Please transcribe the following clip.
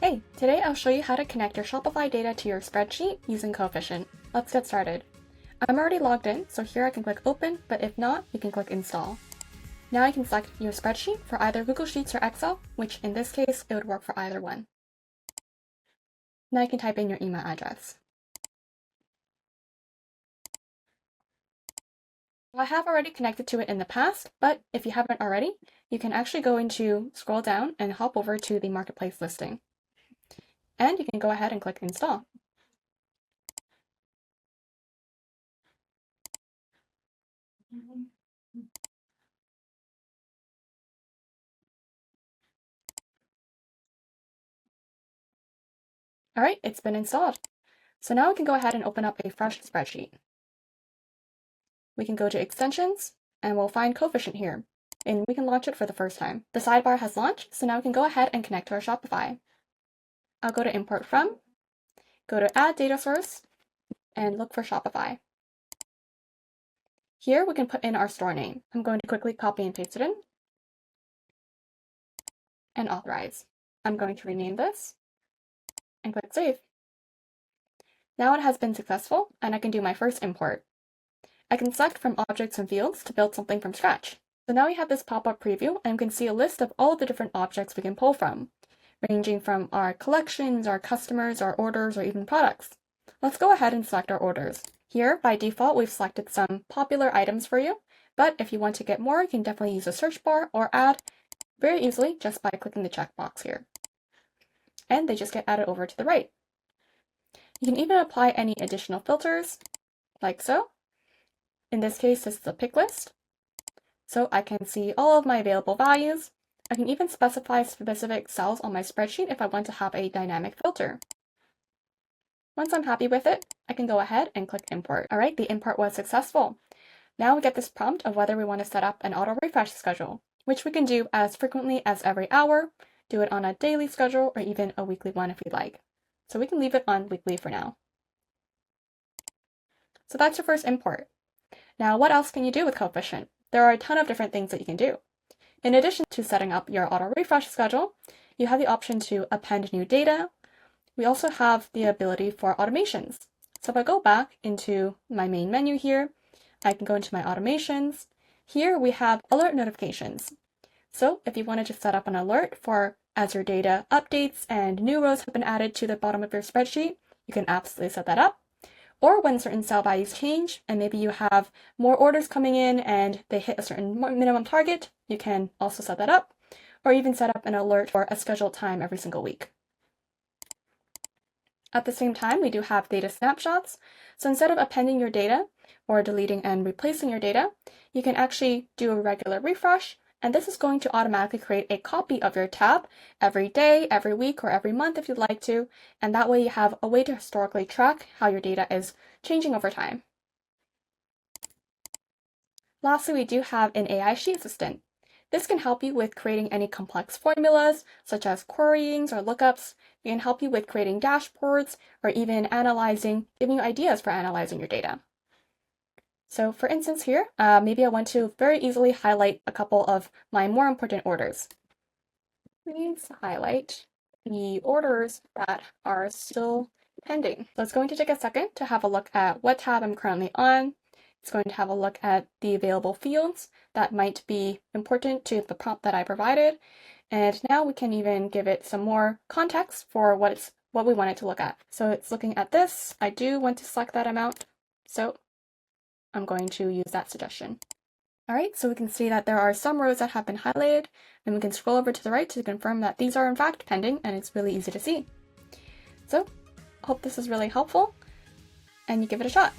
Hey, today I'll show you how to connect your Shopify data to your spreadsheet using Coefficient. Let's get started. I'm already logged in, so here I can click Open, but if not, you can click Install. Now you can select your spreadsheet for either Google Sheets or Excel, which in this case, it would work for either one. Now you can type in your email address. I have already connected to it in the past, but if you haven't already, you can actually scroll down and hop over to the Marketplace listing. And you can go ahead and click Install. All right, it's been installed. So now we can go ahead and open up a fresh spreadsheet. We can go to Extensions, and we'll find Coefficient here, and we can launch it for the first time. The sidebar has launched, so now we can go ahead and connect to our Shopify. I'll go to Import From, go to Add Data Source, and look for Shopify. Here we can put in our store name. I'm going to quickly copy and paste it in, and authorize. I'm going to rename this, and click Save. Now it has been successful, and I can do my first import. I can select from objects and fields to build something from scratch. So now we have this pop-up preview, and we can see a list of all of the different objects we can pull from, ranging from our collections, our customers, our orders, or even products. Let's go ahead and select our orders. Here, by default, we've selected some popular items for you, but if you want to get more, you can definitely use a search bar or add very easily just by clicking the checkbox here. And they just get added over to the right. You can even apply any additional filters, like so. In this case, this is a pick list. So I can see all of my available values. I can even specify specific cells on my spreadsheet if I want to have a dynamic filter. Once I'm happy with it, I can go ahead and click Import. All right, the import was successful. Now we get this prompt of whether we want to set up an auto refresh schedule, which we can do as frequently as every hour, do it on a daily schedule, or even a weekly one if we'd like. So we can leave it on weekly for now. So that's your first import. Now, what else can you do with Coefficient? There are a ton of different things that you can do. In addition to setting up your auto refresh schedule, you have the option to append new data. We also have the ability for automations. So if I go back into my main menu here, I can go into my automations. Here we have alert notifications. So if you wanted to set up an alert for as your data updates and new rows have been added to the bottom of your spreadsheet, you can absolutely set that up. Or when certain cell values change, and maybe you have more orders coming in and they hit a certain minimum target, you can also set that up, or even set up an alert for a scheduled time every single week. At the same time, we do have data snapshots. So instead of appending your data or deleting and replacing your data, you can actually do a regular refresh, and this is going to automatically create a copy of your tab every day, every week, or every month if you'd like to, and that way you have a way to historically track how your data is changing over time. Lastly, we do have an AI Sheet Assistant. This can help you with creating any complex formulas, such as queryings or lookups. It can help you with creating dashboards or even giving you ideas for analyzing your data. So for instance here, maybe I want to very easily highlight a couple of my more important orders. Please highlight the orders that are still pending. So it's going to take a second to have a look at what tab I'm currently on. It's going to have a look at the available fields that might be important to the prompt that I provided. And now we can even give it some more context for what we want it to look at. So it's looking at this. I do want to select that amount. So I'm going to use that suggestion. All right, so we can see that there are some rows that have been highlighted, and we can scroll over to the right to confirm that these are in fact pending, and it's really easy to see. So I hope this is really helpful, and you give it a shot.